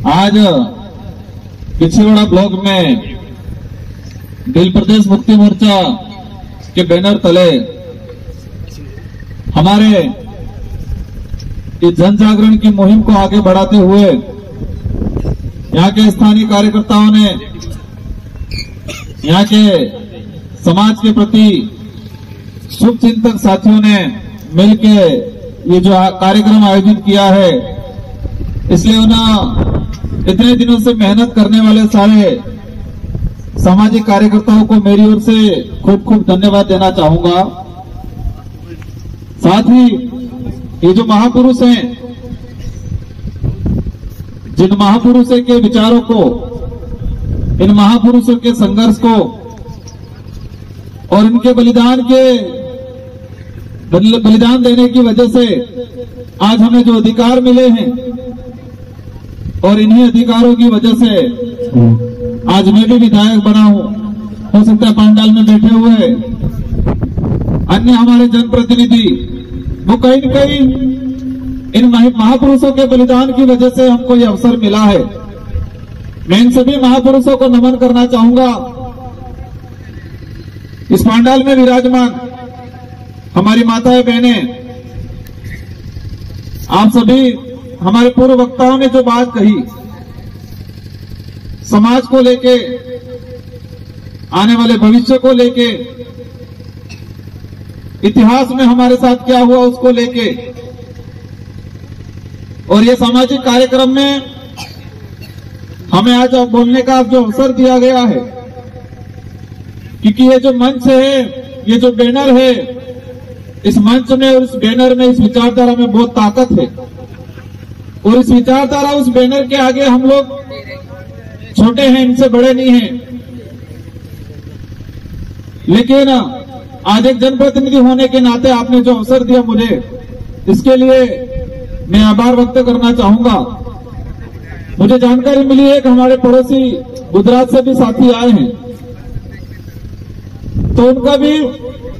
आज पिछड़वाड़ा ब्लॉक में भील प्रदेश मुक्ति मोर्चा के बैनर तले हमारे इस जन जागरण की मुहिम को आगे बढ़ाते हुए यहाँ के स्थानीय कार्यकर्ताओं ने, यहाँ के समाज के प्रति शुभचिंतक साथियों ने मिलकर ये जो कार्यक्रम आयोजित किया है, इसलिए उन्हें इतने दिनों से मेहनत करने वाले सारे सामाजिक कार्यकर्ताओं को मेरी ओर से खूब खूब धन्यवाद देना चाहूंगा। साथ ही ये जो महापुरुष हैं, जिन महापुरुषों के विचारों को, इन महापुरुषों के संघर्ष को और इनके बलिदान देने की वजह से आज हमें जो अधिकार मिले हैं और इन्हीं अधिकारों की वजह से आज मैं भी विधायक बना हूं। हो सकता है पंडाल में बैठे हुए अन्य हमारे जनप्रतिनिधि वो कहीं न कहीं इन महापुरुषों के बलिदान की वजह से हमको ये अवसर मिला है। मैं इन सभी महापुरुषों को नमन करना चाहूंगा। इस पंडाल में विराजमान हमारी माताएं बहनें, आप सभी हमारे पूर्व वक्ताओं ने जो बात कही, समाज को लेके, आने वाले भविष्य को लेके, इतिहास में हमारे साथ क्या हुआ उसको लेके, और ये सामाजिक कार्यक्रम में हमें आज बोलने का जो अवसर दिया गया है, क्योंकि ये जो मंच है, ये जो बैनर है, इस मंच में और इस बैनर में, इस विचारधारा में बहुत ताकत है। और इस विचारधारा, उस बैनर के आगे हम लोग छोटे हैं, इनसे बड़े नहीं हैं। लेकिन आज एक जनप्रतिनिधि होने के नाते आपने जो अवसर दिया मुझे, इसके लिए मैं आभार व्यक्त करना चाहूंगा। मुझे जानकारी मिली है कि हमारे पड़ोसी गुजरात से भी साथी आए हैं, तो उनका भी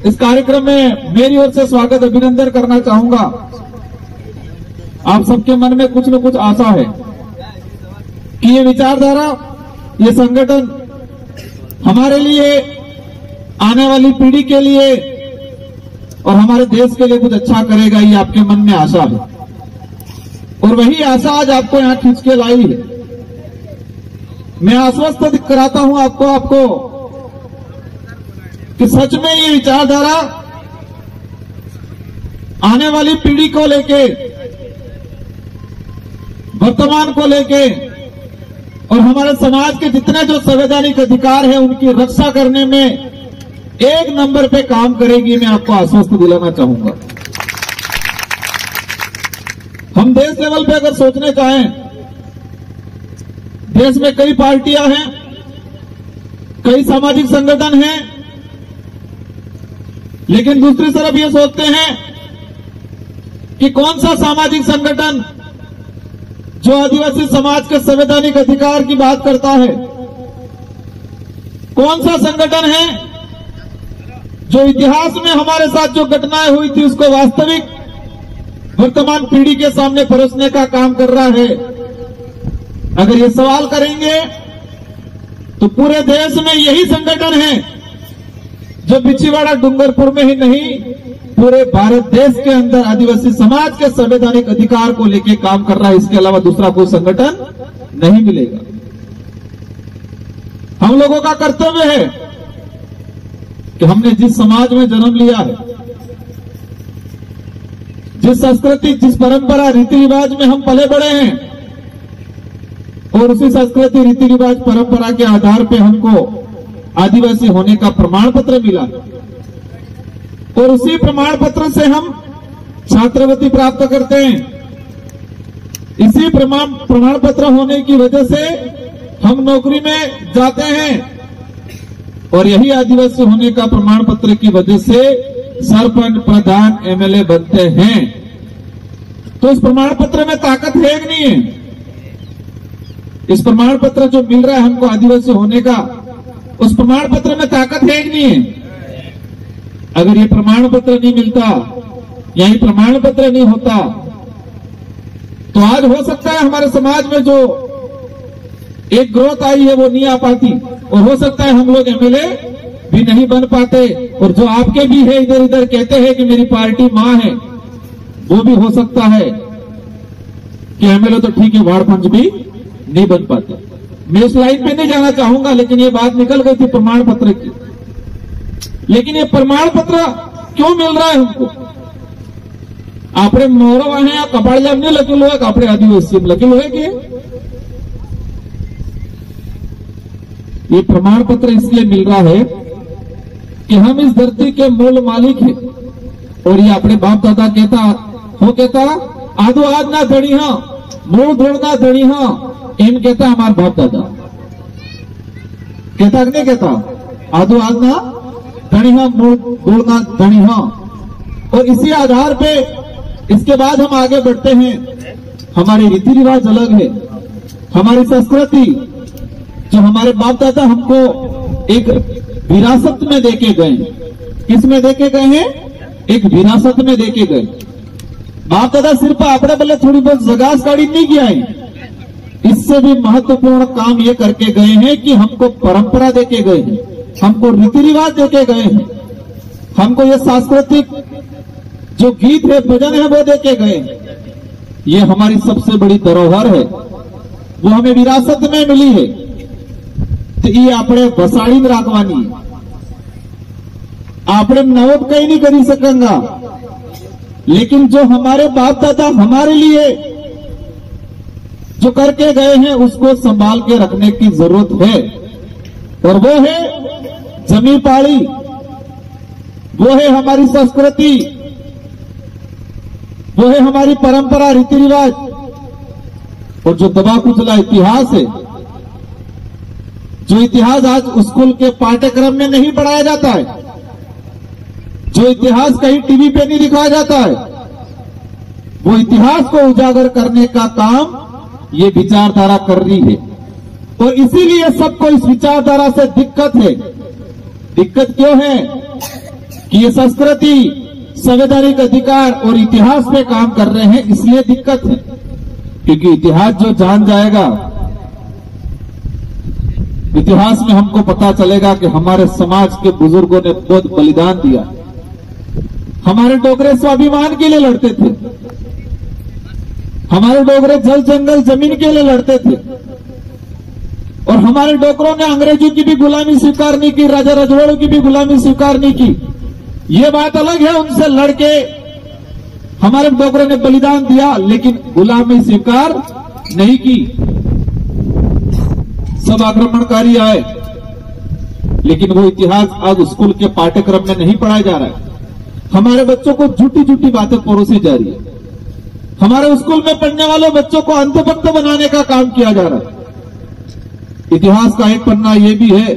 इस कार्यक्रम में मेरी ओर से स्वागत, अभिनंदन करना चाहूंगा। आप सबके मन में कुछ न कुछ आशा है कि ये विचारधारा, ये संगठन हमारे लिए, आने वाली पीढ़ी के लिए और हमारे देश के लिए कुछ अच्छा करेगा, ये आपके मन में आशा है। और वही आशा आज आपको यहां खींच के लाई है। मैं आश्वस्त कराता हूं आपको कि सच में ये विचारधारा आने वाली पीढ़ी को लेके, वर्तमान को लेके और हमारे समाज के जितने जो संवैधानिक अधिकार हैं उनकी रक्षा करने में एक नंबर पे काम करेगी। मैं आपको आश्वस्त दिलाना चाहूंगा। हम देश लेवल पे अगर सोचने चाहें, देश में कई पार्टियां हैं, कई सामाजिक संगठन हैं, लेकिन दूसरी तरफ ये सोचते हैं कि कौन सा सामाजिक संगठन जो आदिवासी समाज के संवैधानिक अधिकार की बात करता है, कौन सा संगठन है जो इतिहास में हमारे साथ जो घटनाएं हुई थी उसको वास्तविक वर्तमान पीढ़ी के सामने परोसने का काम कर रहा है। अगर ये सवाल करेंगे तो पूरे देश में यही संगठन है जो पिछड़वाड़ा डूंगरपुर में ही नहीं, पूरे भारत देश के अंदर आदिवासी समाज के संवैधानिक अधिकार को लेकर काम कर रहा है। इसके अलावा दूसरा कोई संगठन नहीं मिलेगा। हम लोगों का कर्तव्य है कि हमने जिस समाज में जन्म लिया है, जिस संस्कृति, जिस परंपरा, रीति रिवाज में हम पले बड़े हैं, और उसी संस्कृति, रीति रिवाज, परंपरा के आधार पे हमको आदिवासी होने का प्रमाण पत्र मिला, और उसी प्रमाण पत्र से हम छात्रवृत्ति प्राप्त करते हैं। इसी प्रमाण पत्र होने की वजह से हम नौकरी में जाते हैं, और यही आदिवासी होने का प्रमाण पत्र की वजह से सरपंच, प्रधान, एमएलए बनते हैं। तो इस प्रमाण पत्र में ताकत है कि नहीं है? इस प्रमाण पत्र जो मिल रहा है हमको आदिवासी होने का, उस प्रमाण पत्र में ताकत है कि नहीं है? अगर ये प्रमाण पत्र नहीं मिलता या ये प्रमाण पत्र नहीं होता तो आज हो सकता है हमारे समाज में जो एक ग्रोथ आई है वो नहीं आ पाती, और हो सकता है हम लोग एमएलए भी नहीं बन पाते, और जो आपके भी है इधर इधर कहते हैं कि मेरी पार्टी मां है, वो भी हो सकता है कि एमएलए तो ठीक है वार्ड पंच भी नहीं बन पाते। मैं इस लाइन पे नहीं जाना चाहूंगा, लेकिन ये बात निकल गई थी प्रमाण पत्र की। लेकिन ये प्रमाण पत्र क्यों मिल रहा है हमको? आपने मोरो है कपाड़ जाम नहीं लगे लोग आपने आदिवासी लगे लोग के ये प्रमाण पत्र इसलिए मिल रहा है कि हम इस धरती के मूल मालिक हैं, और ये अपने बाप दादा कहता आदो आज ना धनी हा मूल धोड़ ना धनी हा, एम कहता हमारे बाप दादा कहता कि नहीं कहता आदो आज ना धनी हा मूल धोड़ ना धनी हा। और इसी आधार पे इसके बाद हम आगे बढ़ते हैं। हमारे रीति रिवाज अलग है, हमारी संस्कृति जो हमारे बाप दादा हमको एक विरासत में देके गए, किस में देके गए हैं? एक विरासत में देके गए। बाप दादा सिर्फ आपने बल्ले थोड़ी बहुत जगास गाड़ी नहीं किया है, इससे भी महत्वपूर्ण काम ये करके गए हैं कि हमको परंपरा देके गए हैं, हमको रीति रिवाज देके गए हैं, हमको ये सांस्कृतिक जो गीत है भजन है वो देके गए। ये हमारी सबसे बड़ी धरोहर है, वो हमें विरासत में मिली है, तो ये आपने बसाड़ी में राखवानी, आपने नवत कहीं नहीं करी सकेंगा। लेकिन जो हमारे बाप दादा हमारे लिए जो करके गए हैं उसको संभाल के रखने की जरूरत है, और वो है जमी पाड़ी, वो है हमारी संस्कृति, वो है हमारी परंपरा रीति रिवाज। और जो दबा कुचला इतिहास है, जो इतिहास आज स्कूल के पाठ्यक्रम में नहीं पढ़ाया जाता है, जो इतिहास कहीं टीवी पे नहीं दिखाया जाता है, वो इतिहास को उजागर करने का काम ये विचारधारा कर रही है। और इसीलिए सबको इस विचारधारा से दिक्कत है। दिक्कत क्यों है? कि ये संस्कृति, संवैधानिक अधिकार और इतिहास पे काम कर रहे हैं, इसलिए दिक्कत है। क्योंकि इतिहास जो जान जाएगा, इतिहास में हमको पता चलेगा कि हमारे समाज के बुजुर्गों ने बहुत बलिदान दिया। हमारे डोगरे स्वाभिमान के लिए लड़ते थे, हमारे डोगरे जल जंगल जमीन के लिए लड़ते थे, और हमारे डोगरों ने अंग्रेजों की भी गुलामी स्वीकार नहीं की, राजा रजवाड़ों की भी गुलामी स्वीकार नहीं की। ये बात अलग है, उनसे लड़के हमारे डोगरों ने बलिदान दिया, लेकिन गुलामी स्वीकार नहीं की। सब आक्रमणकारी आए, लेकिन वो इतिहास आज स्कूल के पाठ्यक्रम में नहीं पढ़ाया जा रहा है। हमारे बच्चों को झूठी झूठी बातें परोसी जा रही है, हमारे स्कूल में पढ़ने वाले बच्चों को अंधभक्त बनाने का काम किया जा रहा है। इतिहास का एक पन्ना यह भी है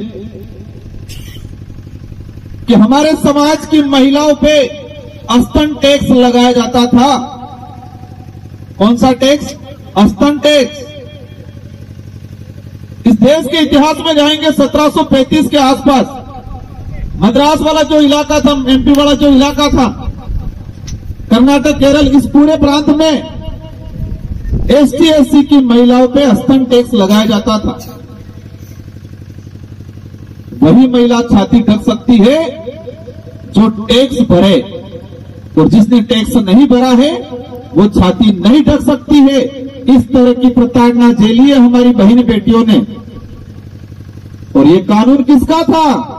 कि हमारे समाज की महिलाओं पे स्तन टैक्स लगाया जाता था। कौन सा टैक्स? स्तन टैक्स। इस देश के इतिहास में जाएंगे 1735 के आसपास, मद्रास वाला जो इलाका था, एमपी वाला जो इलाका था, कर्नाटक, केरल, इस पूरे प्रांत में एसटी एससी की महिलाओं पे स्तन टैक्स लगाया जाता था। वही महिला छाती ढक सकती है जो टैक्स भरे, और जिसने टैक्स नहीं भरा है वो छाती नहीं ढक सकती है। इस तरह की प्रताड़ना झेली है हमारी बहन बेटियों ने। और ये कानून किसका था?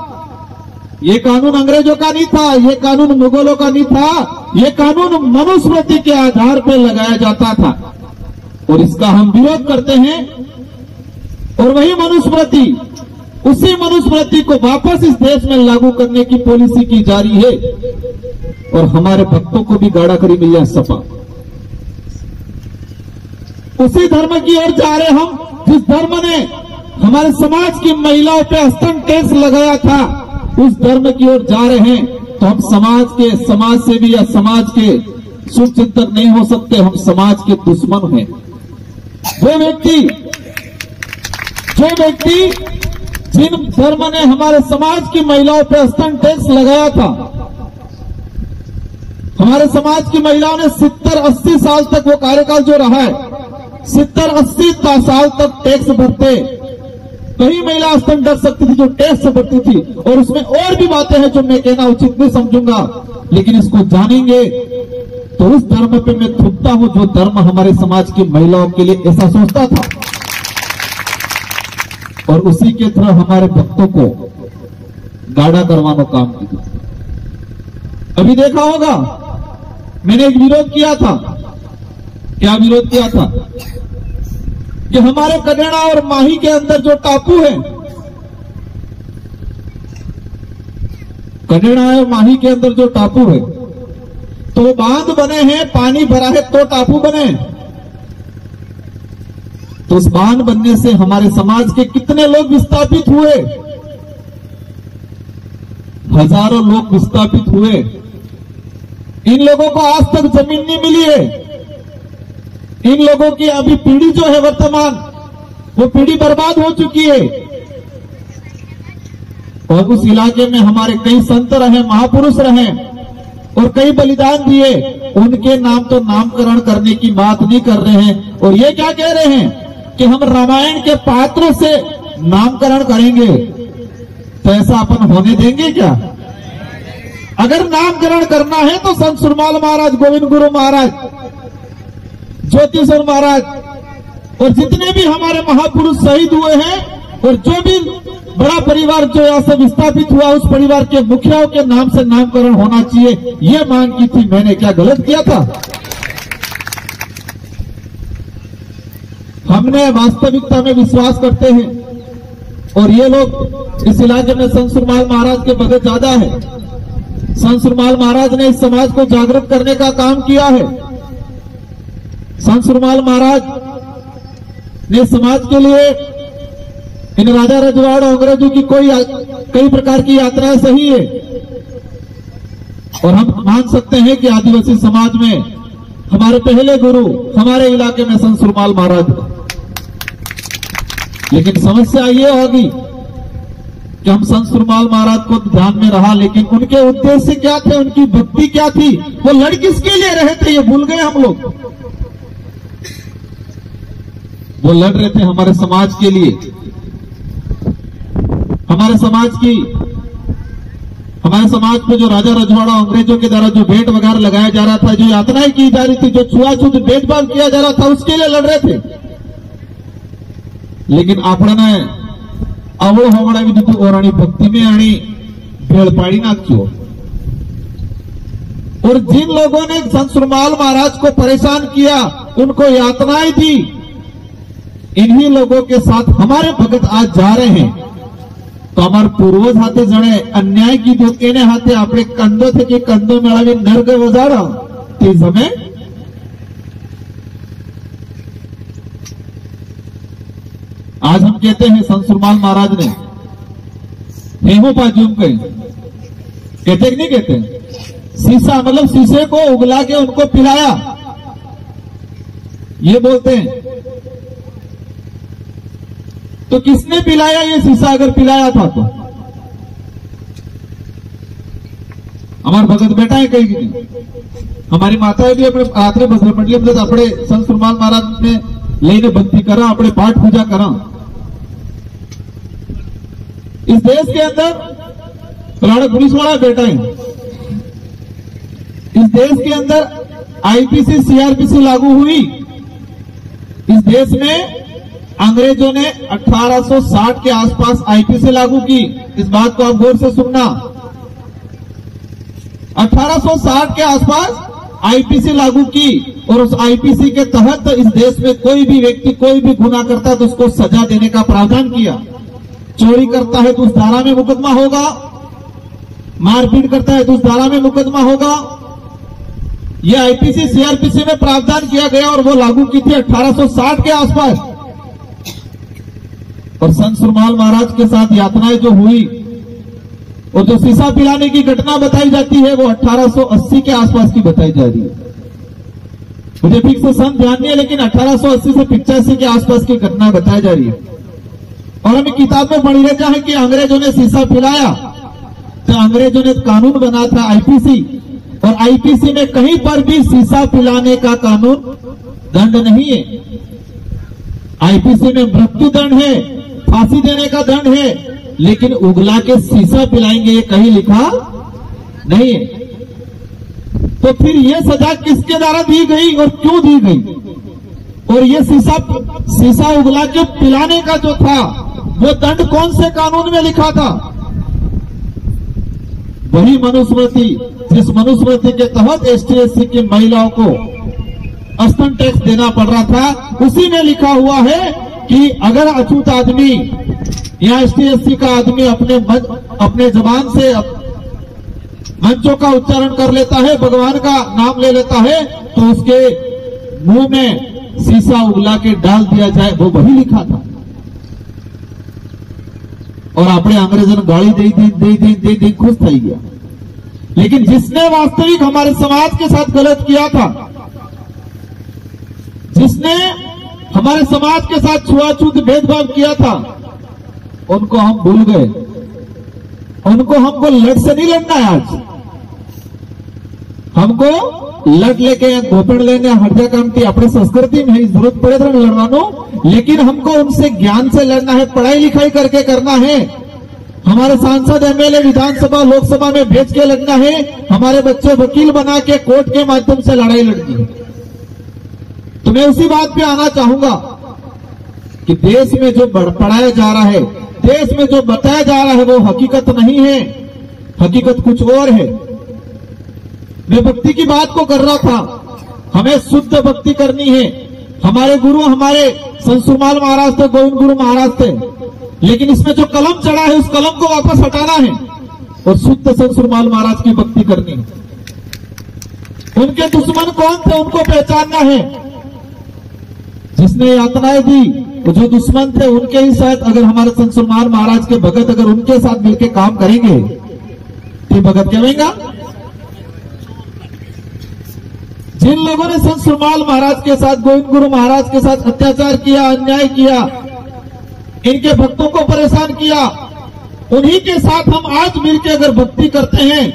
ये कानून अंग्रेजों का नहीं था, ये कानून मुगलों का नहीं था, ये कानून मनुस्मृति के आधार पर लगाया जाता था, और इसका हम विरोध करते हैं। और वही मनुस्मृति, उसी मनुस्मृति को वापस इस देश में लागू करने की पॉलिसी की जा रही है, और हमारे भक्तों को भी गाड़ा करी मिल जाए सपा। उसी धर्म की ओर जा रहे हम, जिस धर्म ने हमारे समाज की महिलाओं पे स्तन टैक्स लगाया था, उस धर्म की ओर जा रहे हैं। तो हम समाज सेवी या समाज के शुभचिंतक नहीं हो सकते, हम समाज के दुश्मन हैं। जो व्यक्ति जिन धर्म ने हमारे समाज की महिलाओं पर स्तन टैक्स लगाया था, हमारे समाज की महिलाओं ने 70-80 साल तक, वो कार्यकाल जो रहा है 70-80 साल तक टैक्स भरते, वही महिला स्तन डर सकती थी जो टेस्ट से बढ़ती थी। और उसमें और भी बातें हैं जो मैं कहना उचित नहीं समझूंगा, लेकिन इसको जानेंगे तो उस धर्म पे मैं थूकता हूं जो धर्म हमारे समाज की महिलाओं के लिए ऐसा सोचता था, और उसी के थ्रू हमारे भक्तों को गाढ़ा करवाना काम किया। अभी देखा होगा मैंने एक विरोध किया था। क्या विरोध किया था? कि हमारे कडेड़ा और माही के अंदर जो टापू है, कडेड़ा और माही के अंदर जो टापू है, तो वो बांध बने हैं, पानी भरा है तो टापू बने। तो उस बांध बनने से हमारे समाज के कितने लोग विस्थापित हुए? हजारों लोग विस्थापित हुए। इन लोगों को आज तक जमीन नहीं मिली है। इन लोगों की अभी पीढ़ी जो है वर्तमान, वो पीढ़ी बर्बाद हो चुकी है। और उस इलाके में हमारे कई संत रहे, महापुरुष रहे और कई बलिदान दिए। उनके नाम तो नामकरण करने की बात नहीं कर रहे हैं। और ये क्या कह रहे हैं कि हम रामायण के पात्रों से नामकरण करेंगे। तो ऐसा अपन होने देंगे क्या? अगर नामकरण करना है तो संत सुरमाल महाराज, गोविंद गुरु महाराज, ज्योतिषर महाराज और जितने भी हमारे महापुरुष शहीद हुए हैं और जो भी बड़ा परिवार जो यहां से विस्थापित हुआ, उस परिवार के मुखियाओं के नाम से नामकरण होना चाहिए, ये मांग की थी। मैंने क्या गलत किया था? हमने वास्तविकता में विश्वास करते हैं और ये लोग इस इलाके में संत सुरमाल महाराज के भगत ज्यादा है। संत सुरमाल महाराज ने इस समाज को जागृत करने का काम किया है। संत सुरमाल महाराज ने समाज के लिए इन राजा रजवाड़ और अंग्रेजों की कई प्रकार की यात्राएं सही है। और हम मान सकते हैं कि आदिवासी समाज में हमारे पहले गुरु हमारे इलाके में संत सुरमाल महाराज। लेकिन समस्या ये होगी कि हम संत सुरमाल महाराज को ध्यान में रहा, लेकिन उनके उद्देश्य क्या थे, उनकी भक्ति क्या थी, वो लड़ किसके लिए रहे थे, ये भूल गए हम लोग। वो लड़ रहे थे हमारे समाज के लिए, हमारे समाज पे जो राजा रजवाड़ा अंग्रेजों के द्वारा जो भेंट वगैरह लगाया जा रहा था, जो यातनाएं की जा रही थी, जो छुआछूत भेदभाव किया जा रहा था, उसके लिए लड़ रहे थे। लेकिन आपणाने आवड होवडावी દીધું ઓરાણી भक्ति में आनी भेड़ पाड़ी नाख्यो। और जिन लोगों ने संत सुरमाल महाराज को परेशान किया, उनको यातनाएं दी, इन्हीं लोगों के साथ हमारे भगत आज जा रहे हैं। तो हमारे पूर्वज हाथे जणे अन्याय कीधो एने हाथे આપણે કંદો થકી કંદો મેળવી નર્ગ વજાડો તે જમે। आज हम कहते हैं संत सुरमाल महाराज ने हेमो पाजूम कहते नहीं कहते, शीशा मतलब शीशे को उगला के उनको पिलाया, ये बोलते हैं। तो किसने पिलाया ये शीशा? अगर पिलाया था तो हमारे भगत बेटा है कहीं नहीं। हमारी माताएं भी अपने रात्रे बसरे मंडली अपने संत सुरमाल महाराज ने लईने भक्ति करा, अपने पाठ पूजा करा। इस देश के अंदर पुराने पुलिस वाला बेटा है। इस देश के अंदर आईपीसी सीआरपीसी लागू हुई। इस देश में अंग्रेजों ने 1860 के आसपास आईपीसी लागू की। इस बात को आप गौर से सुनना। 1860 के आसपास आईपीसी लागू की और उस आईपीसी के तहत इस देश में कोई भी व्यक्ति कोई भी गुनाह करता है तो उसको सजा देने का प्रावधान किया। चोरी करता है तो उस धारा में मुकदमा होगा, मारपीट करता है तो उस धारा में मुकदमा होगा। यह आईपीसी सीआरपीसी में प्रावधान किया गया और वो लागू की थी 1860 के आसपास। और संत सुरमाल महाराज के साथ यातनाएं जो हुई और जो शीशा पिलाने की घटना बताई जाती है वो 1880 के आसपास की बताई जा रही है। मुझे फिक्स से सन ध्यान नहीं है, लेकिन 1880 से 85 के आसपास की घटना बताई जा रही है। और हमें किताब में पढ़ी रहता है कि अंग्रेजों ने शीशा पिलाया तो अंग्रेजों ने कानून बना था आईपीसी, और आईपीसी में कहीं पर भी शीशा पिलाने का कानून दंड नहीं है। आईपीसी में मृत्यु दंड है, फांसी देने का दंड है, लेकिन उगला के शीशा पिलाएंगे ये कहीं लिखा नहीं है। तो फिर ये सजा किसके द्वारा दी गई और क्यों दी गई? और ये शीशा उगला के पिलाने का जो था वो दंड कौन से कानून में लिखा था? वही मनुस्मृति, जिस मनुस्मृति के तहत ST/SC की महिलाओं को स्तन टैक्स देना पड़ रहा था, उसी में लिखा हुआ है कि अगर अछूत आदमी या ST/SC का आदमी अपने जबान से मंचों का उच्चारण कर लेता है, भगवान का नाम ले लेता है, तो उसके मुंह में शीशा उगला के डाल दिया जाए, वो वही लिखा था। और आपने अंग्रेजों ने गाड़ी दे खुश थी गया। लेकिन जिसने वास्तविक हमारे समाज के साथ गलत किया था, जिसने हमारे समाज के साथ छुआछूत भेदभाव किया था, उनको हम भूल गए। हमको लड़ से नहीं लड़ना है। आज हमको लड़ लेके घोपड़ लेने हट कामती अपनी संस्कृति में जरूरत पड़े तो लड़वानो, लेकिन हमको उनसे ज्ञान से लड़ना है, पढ़ाई लिखाई करके करना है। हमारे सांसद MLA विधानसभा लोकसभा में भेज के लड़ना है, हमारे बच्चे वकील बना के कोर्ट के माध्यम से लड़ाई लड़नी है। तो मैं उसी बात पे आना चाहूंगा कि देश में जो पढ़ाया जा रहा है, देश में जो बताया जा रहा है, वो हकीकत नहीं है, हकीकत कुछ और है। मैं भक्ति की बात को कर रहा था, हमें शुद्ध भक्ति करनी है। हमारे गुरु हमारे संत सुरमाल महाराज थे, गोविंद गुरु महाराज थे, लेकिन इसमें जो कलम चढ़ा है उस कलम को वापस हटाना है और शुद्ध संत सुरमाल महाराज की भक्ति करनी है। उनके दुश्मन कौन थे उनको पहचानना है। जिसने यातनाएं दी, तो जो दुश्मन थे उनके ही साथ अगर हमारे संत सुरमाल महाराज के भगत अगर उनके साथ मिलकर काम करेंगे तो भगत कहेगा। जिन लोगों ने संत सुरमाल महाराज के साथ, गोविंद गुरु महाराज के साथ अत्याचार किया, अन्याय किया, इनके भक्तों को परेशान किया, उन्हीं के साथ हम आज मिलकर अगर भक्ति करते हैं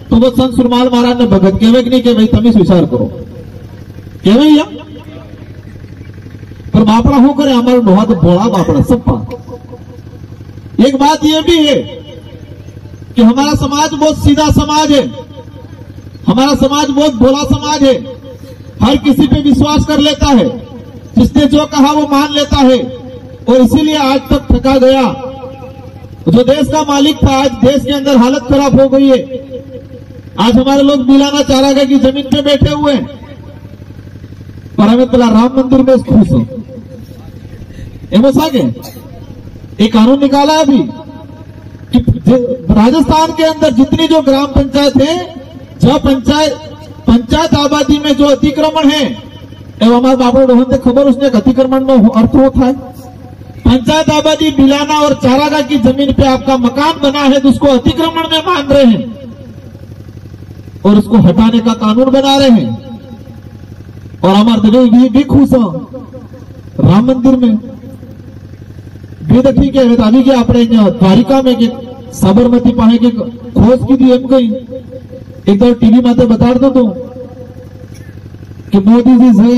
तो वो संत सुरमाल महाराज ने भगत कहे कि नहीं कि भाई तुम विचार करो के भैया। पर बापड़ा हो करे हमारे बहुत बड़ा बापड़ा सब पा। एक बात यह भी है कि हमारा समाज बहुत सीधा समाज है, हमारा समाज बहुत भोला समाज है, हर किसी पे विश्वास कर लेता है, जिसने जो कहा वो मान लेता है और इसीलिए आज तक थका गया। जो देश का मालिक था आज देश के अंदर हालत खराब हो गई है। आज हमारे लोग मिलाना चाह रहा है कि जमीन पे बैठे हुए हैं, पर हमें पहला राम मंदिर में खुश हो आगे एक कानून निकाला है अभी कि राजस्थान के अंदर जितनी जो ग्राम पंचायत है, जो पंचायत आबादी में जो अतिक्रमण है, एवं हमारे बाबू रोहन खबर उसने अतिक्रमण में अर्थ होता है। पंचायत आबादी बिलाना और चारागाह की जमीन पे आपका मकान बना है तो उसको अतिक्रमण में मान रहे हैं और उसको हटाने का कानून बना रहे हैं। और हमारे भी खुश हो राम मंदिर में भी तो ठीक है। अभी के अपने द्वारिका में साबरमती पानी की खोज की थी, हम गई एक बार टीवी माते बता दो तो कि मोदी जी से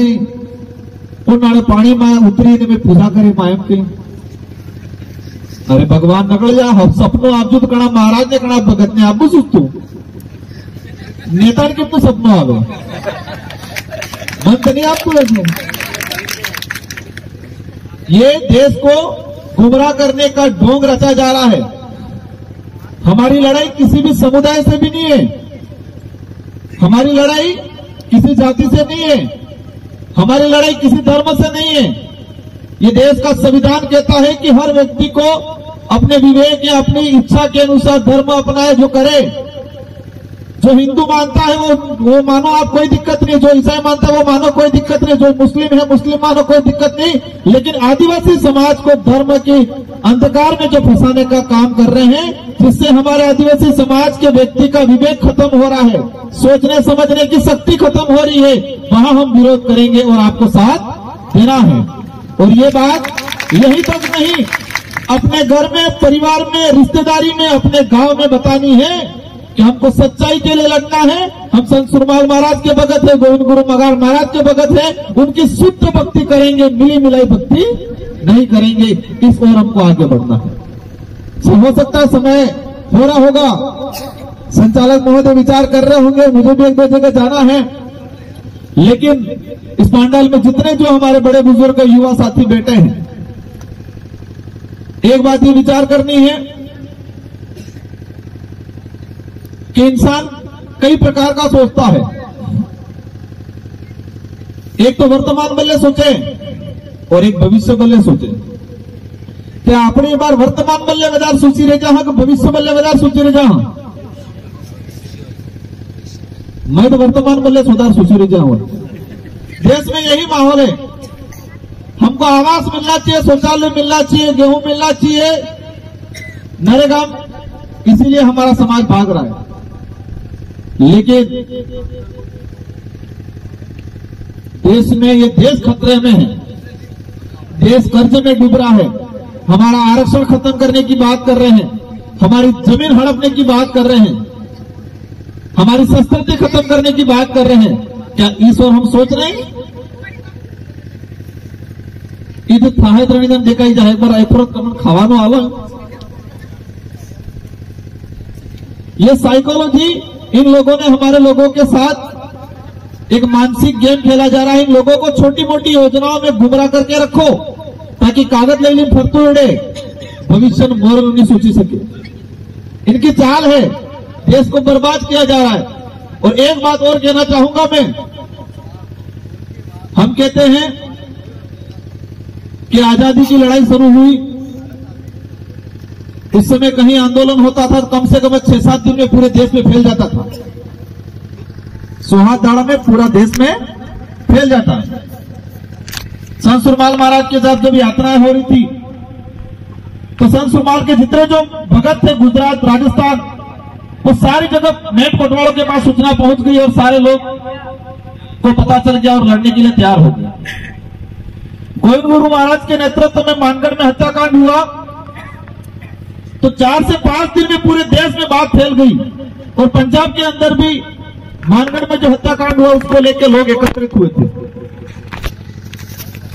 उन्होंने पानी में उतरी ने में पूजा करी मायम के। अरे भगवान नकल जा हम सपनों आप जो तो कणा महाराज ने कणा भगत ने आपको सुस्तू नेता के तो सपनों आ गए मन तो नहीं आपको लगे। ये देश को गुमराह करने का ढोंग रचा जा रहा है। हमारी लड़ाई किसी भी समुदाय से भी नहीं है, हमारी लड़ाई किसी जाति से नहीं है, हमारी लड़ाई किसी धर्म से नहीं है। ये देश का संविधान कहता है कि हर व्यक्ति को अपने विवेक या अपनी इच्छा के अनुसार धर्म अपनाए, जो करे। जो हिंदू मानता है वो मानो, आप कोई दिक्कत नहीं। जो ईसाई मानता है वो मानो, कोई दिक्कत नहीं। जो मुस्लिम है मुस्लिम मानो, कोई दिक्कत नहीं। लेकिन आदिवासी समाज को धर्म के अंधकार में जो फंसाने का काम कर रहे हैं, जिससे हमारे आदिवासी समाज के व्यक्ति का विवेक खत्म हो रहा है, सोचने समझने की शक्ति खत्म हो रही है, वहां हम विरोध करेंगे और आपको साथ देना है। और ये बात यही तक नहीं, अपने घर में, परिवार में, रिश्तेदारी में, अपने गांव में बतानी है कि हमको सच्चाई के लिए लड़ना है। हम संत सुरमाल महाराज के भगत है, गोविंद गुरु महाराज के भगत है, उनकी शुद्ध भक्ति करेंगे, मिली मिलाई भक्ति नहीं करेंगे, इस ओर हमको आगे बढ़ना है। हो सकता है समय हो रहा होगा, संचालक महोदय विचार कर रहे होंगे, मुझे भी एक दो जगह जाना है, लेकिन इस पंडाल में जितने जो हमारे बड़े बुजुर्ग युवा साथी बैठे हैं, एक बात ये विचार करनी है कि इंसान कई प्रकार का सोचता है। एक तो वर्तमान बल्ले सोचे और एक भविष्य बल्ले सोचे। क्या अपनी बार वर्तमान बल्ले बाजार सोची रह जा कि भविष्य बल्ले बाजार सोची रह जा? मैं तो वर्तमान बल्ले सुधार सोची रह जाऊं। देश में यही माहौल है, हमको आवास मिलना चाहिए, शौचालय मिलना चाहिए, गेहूं मिलना चाहिए, नरेगा, इसीलिए हमारा समाज भाग रहा है। लेकिन देश में, ये देश खतरे में है, देश कर्ज में डूब रहा है, हमारा आरक्षण खत्म करने की बात कर रहे हैं, हमारी जमीन हड़पने की बात कर रहे हैं, हमारी संस्कृति खत्म करने की बात कर रहे हैं। क्या इस ओर हम सोच रहे हैं? ಇದು ಸಾಹಿತ್ಯ देखा जाए एक बार ऐपुरत कमन खावानो आवा। ये साइकोलॉजी, इन लोगों ने हमारे लोगों के साथ एक मानसिक गेम खेला जा रहा है। इन लोगों को छोटी मोटी योजनाओं में गुमराह करके रखो ताकि कागज ले ली फरतू उड़े, भविष्य में मोरल नहीं सोची सके। इनकी चाल है, देश को बर्बाद किया जा रहा है। और एक बात और कहना चाहूंगा मैं, हम कहते हैं कि आजादी की लड़ाई शुरू हुई, उस समय कहीं आंदोलन होता था, कम से कम 6-7 दिन में पूरे देश में फैल जाता था। सुहागदाड़ा में पूरा देश में फैल जाता है। संत सुरमाल महाराज के साथ जब यात्राएं हो रही थी, तो संत सुरमाल के जितने जो भगत थे गुजरात, राजस्थान, वो सारी जगह नेट कोटवालों के पास सूचना पहुंच गई और सारे लोग को पता चल गया और लड़ने के लिए तैयार हो गया। गोविंद गुरु महाराज के नेतृत्व में मानगढ़ में हत्याकांड हुआ, तो 4 से 5 दिन में पूरे देश में बात फैल गई। और पंजाब के अंदर भी मानगढ़ में जो हत्याकांड हुआ, उसको लेकर लोग एकत्रित हुए थे।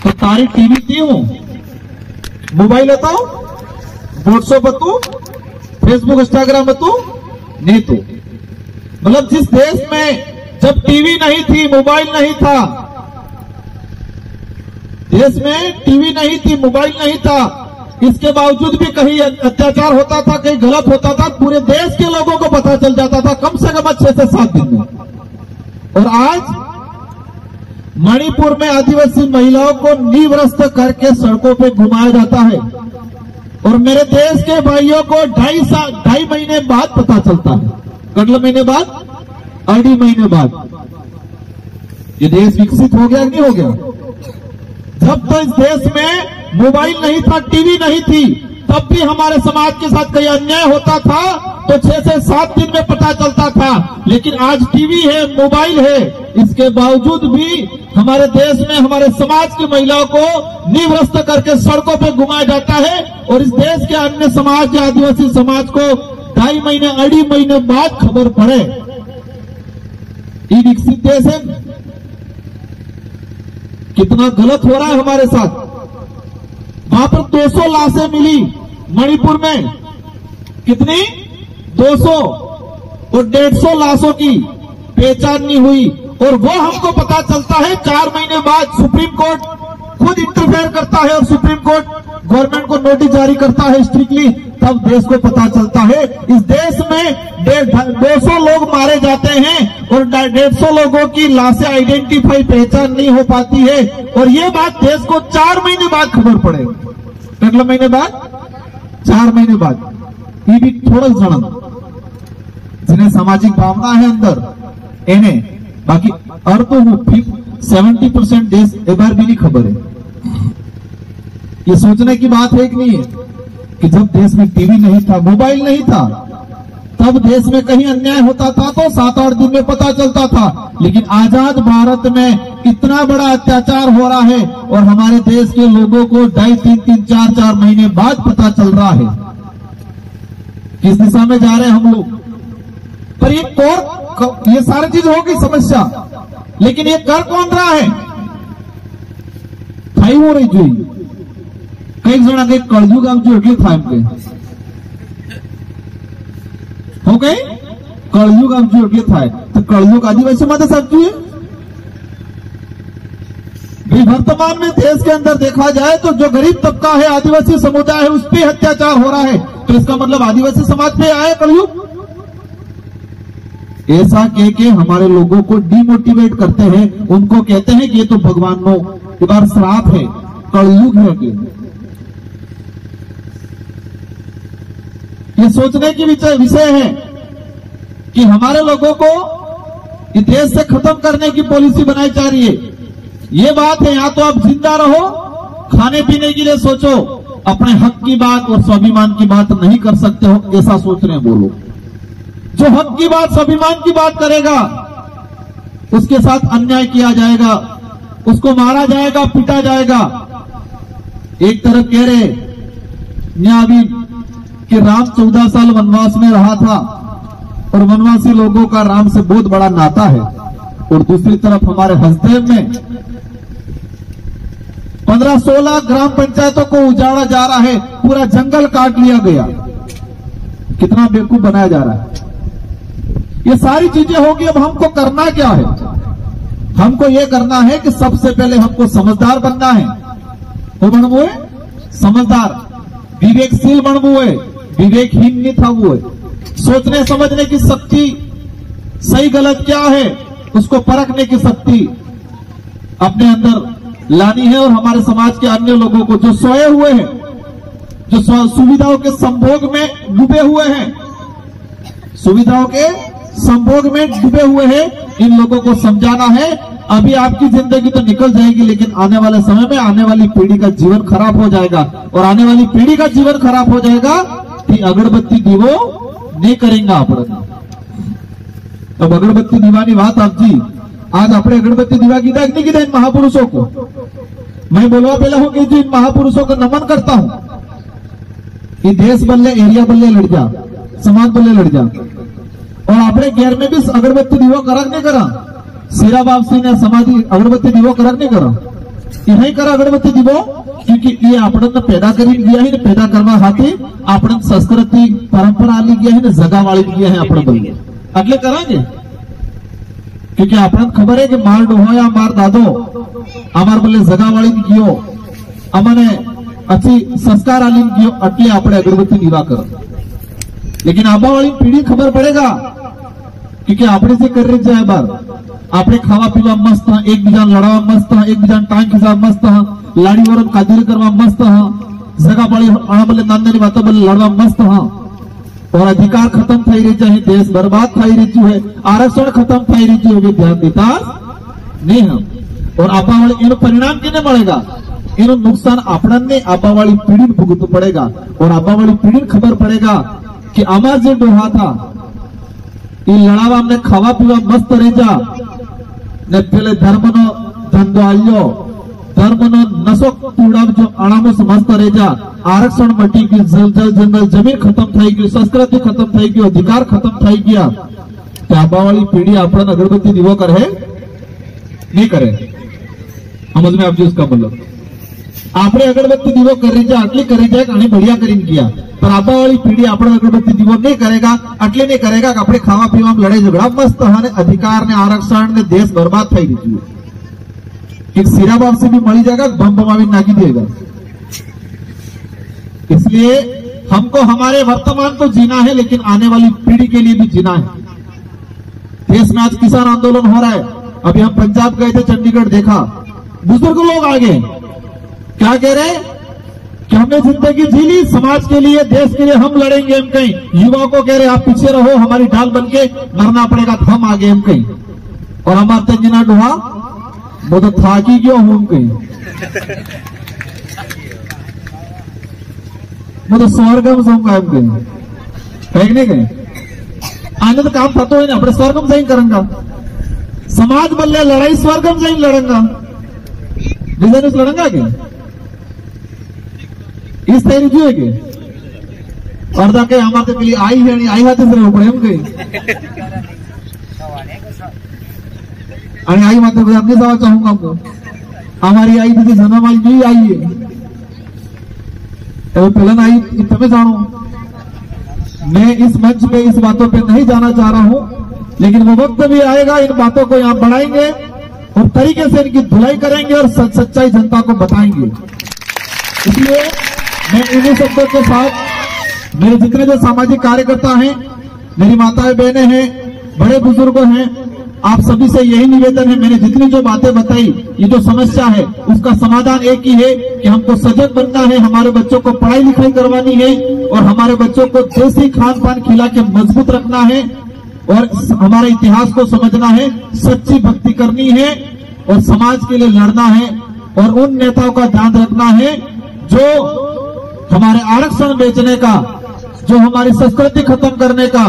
तो तारी टीवी थी, मोबाइल होता, व्हाट्सएप हो, फेसबुक इंस्टाग्राम हो, नहीं तो मतलब जिस देश में जब टीवी नहीं थी, मोबाइल नहीं था, देश में टीवी नहीं थी, मोबाइल नहीं था, इसके बावजूद भी कहीं अत्याचार होता था, कहीं गलत होता था, पूरे देश के लोगों को पता चल जाता था, कम से कम 6 से 7 दिन में। और आज मणिपुर में आदिवासी महिलाओं को नीवरस्त करके सड़कों पे घुमाया जाता है, और मेरे देश के भाइयों को 2.5 महीने बाद पता चलता है। कटल महीने बाद, 2.5 महीने बाद। ये देश विकसित हो गया नहीं हो गया? जब तो इस देश में मोबाइल नहीं था, टीवी नहीं थी, तब भी हमारे समाज के साथ कई अन्याय होता था तो 6 से 7 दिन में पता चलता था। लेकिन आज टीवी है, मोबाइल है, इसके बावजूद भी हमारे देश में हमारे समाज की महिलाओं को नीवरस्त करके सड़कों पे घुमाया जाता है। और इस देश के अन्य समाज या आदिवासी समाज को 2.5 महीने, 2.5 महीने बाद खबर पड़े। ये विकसित देश है, कितना गलत हो रहा है हमारे साथ। वहां पर 200 लाशें मिली मणिपुर में, कितनी? 200, और 150 लाशों की पहचान नहीं हुई। और वो हमको पता चलता है 4 महीने बाद। सुप्रीम कोर्ट खुद इंटरफेयर करता है और सुप्रीम कोर्ट गवर्नमेंट को नोटिस जारी करता है स्ट्रिक्टली, तब देश को पता चलता है। इस देश में 200 लोग मारे जाते हैं और 150 लोगों की लाशें आइडेंटिफाई, पहचान नहीं हो पाती है। और ये बात देश को 4 महीने बाद खबर पड़े। कितने महीने बाद? 4 महीने बाद। ये भी थोड़ा जन जिन्हें सामाजिक भावना है अंदर इन्हें, बाकी और तो 70% देश एक बार भी नहीं खबर है। ये सोचने की बात है कि नहीं है कि जब देश में टीवी नहीं था, मोबाइल नहीं था, तब देश में कहीं अन्याय होता था तो 7-8 दिन में पता चलता था। लेकिन आजाद भारत में इतना बड़ा अत्याचार हो रहा है और हमारे देश के लोगों को 2.5-3-3, 4-4 महीने बाद पता चल रहा है। किस दिशा में जा रहे हैं हम लोग? पर ये सारी चीज होगी समस्या, लेकिन ये कर कौन रहा है? खाई हो रही जुई, कई जणांगे कळयुग आमची एटली थाय एम कई हो कई कळयुग आमची एटली थाय तो कळयुग आदिवासी माते साचू है। वर्तमान में देश के अंदर देखा जाए तो जो गरीब तबका है, आदिवासी समुदाय है, उस पर अत्याचार हो रहा है, तो इसका मतलब आदिवासी समाज पे आया कलयुग। ऐसा कह के हमारे लोगों को डिमोटिवेट करते हैं, उनको कहते हैं कि ये तो भगवानों एक बार श्राप है, कलयुग है। ये सोचने की विषय है कि हमारे लोगों को इस देश से खत्म करने की पॉलिसी बनाई जा रही है। ये बात है, या तो आप जिंदा रहो, खाने पीने के लिए सोचो, अपने हक की बात और स्वाभिमान की बात नहीं कर सकते हो, ऐसा सोच रहे हैं बोलो। जो हक की बात, स्वाभिमान की बात करेगा, उसके साथ अन्याय किया जाएगा, उसको मारा जाएगा, पीटा जाएगा। एक तरफ कह रहे न्यावी कि राम 14 साल वनवास में रहा था और वनवासी लोगों का राम से बहुत बड़ा नाता है, और दूसरी तरफ हमारे हसदेव में 15-16 ग्राम पंचायतों को उजाड़ा जा रहा है, पूरा जंगल काट लिया गया। कितना बेवकूफ बनाया जा रहा है। ये सारी चीजें होगी, अब हमको करना क्या है? हमको ये करना है कि सबसे पहले हमको समझदार बनना है। वो बनबो है समझदार, विवेकशील बनबो है, विवेकहीन नहीं था वो है। सोचने समझने की शक्ति, सही गलत क्या है उसको परखने की शक्ति अपने अंदर लानी है। और हमारे समाज के अन्य लोगों को जो सोए हुए हैं, जो सुविधाओं के संभोग में डूबे हुए हैं, सुविधाओं के संभोग में डूबे हुए हैं, इन लोगों को समझाना है। अभी आपकी जिंदगी तो निकल जाएगी, लेकिन आने वाले समय में आने वाली पीढ़ी का जीवन खराब हो जाएगा, और आने वाली पीढ़ी का जीवन खराब हो जाएगा कि अगरबत्ती दीवो नहीं करेंगे आप। अब अगरबत्ती दीवानी बात आप जी, आज अपने अगरबत्ती दीवा कीधा नहीं कीधा इन महापुरुषों को। मैं बोलवा पहला हूं कि जो इन महापुरुषों को नमन करता हूं, ये देश बल्ले, एरिया बल्ले लड़ जा, समाज बल्ले लड़ जा। और अपने गैर में भी अगरबत्ती दीवो करक नहीं करा, सीरा बापसी ने समाधि अगरबत्ती दीवो करक नहीं करा, यही करा अगरबत्ती दीवो, क्योंकि ये आपने पैदा कर गया है, पैदा करवा हाथी आपने संस्कृति परंपरा आली गया है, जगह वाली गया है अपने बल्ले अगले करांगे। क्योंकि आपने खबर है कि मार डोहो या मार दादो अमार बल्ले जगह वाली गयो, अमने अच्छी संस्कार आली गयो, अटले आपने अगरबत्ती दीवा करो। लेकिन आबा वाली पीढ़ी खबर पड़ेगा, क्योंकि आपने से कर रही जाए बार आपने खावा पीवा मस्त, एक बीजा लड़ावा मस्त, एक बीजा टांग खिसा मस्त, लाड़ी वरम कादिर करवा मस्त, जगह बड़ी बल्ले नांदनी बातों बल्ले लड़वा मस्त। और अधिकार खत्म थई रही है, देश बर्बाद थई रही है, आरक्षण खत्म थई रही है, ध्यान देता नहीं हम। और आपा वाले इन परिणाम किने મળेगा, એનું નુકસાન આપણને આપા વાળી પીઢી ભોગવવું પડેगा। और आपा वाली पीढ़ी खबर पड़ेगा कि आमार जे डोहा था ये लड़ावा हमने खावा पीवा मस्त रही जा ने पेले धर्मनो धंधो आयो, धर्मनो नशो पीवड़ाव जो अणामो समझता रही जा, आरक्षण मटी गई, जल जंगल जमीन खत्म थई गई, संस्कृति खत्म थई गई, अधिकार खत्म थई गया। आबा वाली पीढ़ी अपन अगरबत्ती दीवो करे नहीं करे, समझ में आप जी उसका मतलब। आपने अगरबत्ती दीवो करी जाए, आटली करी जाए आणि बढ़िया करीन किया, पर आबा वाली पीढ़ी आपण अगरबत्ती दीवो नहीं करेगा, आटले नहीं करेगा कि अपने खावा पीवा में लड़ाई झगड़ा मस्त हाने अधिकार ने आरक्षण ने देश बर्बाद थई रही है। एक सिरा बाप से भी मળી जाएगा, बम बमावी नाकी देगा। इसलिए हमको हमारे वर्तमान को जीना है, लेकिन आने वाली पीढ़ी के लिए भी जीना है। देश में आज किसान आंदोलन हो रहा है, अभी हम पंजाब गए थे, चंडीगढ़ देखा, बुजुर्ग लोग आगे क्या कह रहे हैं कि हमने जिंदगी जी ली समाज के लिए, देश के लिए, हम लड़ेंगे हम कहीं। युवाओं को कह रहे आप पीछे रहो, हमारी ढाल बनके मरना पड़ेगा तो हम आगे हम कहीं। और हमारे तंजना डोहा वो तो थाकी क्यों हूं कहीं, वो तो स्वर्गम जाऊंगा हम कहीं नहीं कहीं आने तो काम थतो है ना, अपने स्वर्गम जाइन करेंगे, समाज बल्ले लड़ाई स्वर्गम जाइन लड़ेंगा, बिजनेस लड़ेंगा क्या इस तैयारी जो है कि और जाके हमारे के लिए आई है नहीं आई हाथ से पड़े हम कहीं आणि आई मात्र नहीं जावा चाहूंगा हमको, हमारी आई थी जन्म आई नहीं आई है। तो पहले आई तमें जानो, मैं इस मंच पे इस बातों पे नहीं जाना चाह रहा हूं, लेकिन वो वक्त भी आएगा, इन बातों को यहां बढ़ाएंगे और तरीके से इनकी धुलाई करेंगे और सच्चाई जनता को बताएंगे। इसलिए मैं इन्हीं शब्दों के साथ मेरे जितने जो सामाजिक कार्यकर्ता हैं, मेरी माताएं बहनें हैं, बड़े बुजुर्ग हैं, आप सभी से यही निवेदन है, मैंने जितनी जो बातें बताई, ये जो समस्या है उसका समाधान एक ही है कि हमको सजग बनना है, हमारे बच्चों को पढ़ाई लिखाई करवानी है और हमारे बच्चों को देसी खान पान खिला के मजबूत रखना है और हमारे इतिहास को समझना है, सच्ची भक्ति करनी है और समाज के लिए लड़ना है और उन नेताओं का ध्यान रखना है जो हमारे आरक्षण बेचने का, जो हमारी संस्कृति खत्म करने का,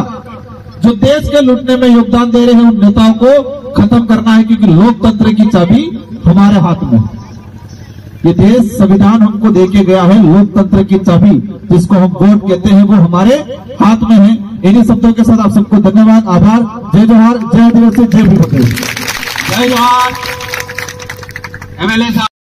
जो देश के लूटने में योगदान दे रहे हैं, उन नेताओं को खत्म करना है, क्योंकि लोकतंत्र की चाबी हमारे हाथ में। ये देश संविधान हमको देके गया है, लोकतंत्र की चाबी जिसको हम वोट कहते हैं वो हमारे हाथ में है। इन्हीं शब्दों के साथ आप सबको धन्यवाद, आभार, जय जोहार, जय आदिवासी, जय भीम। जय जोहार। एमएलए साहब।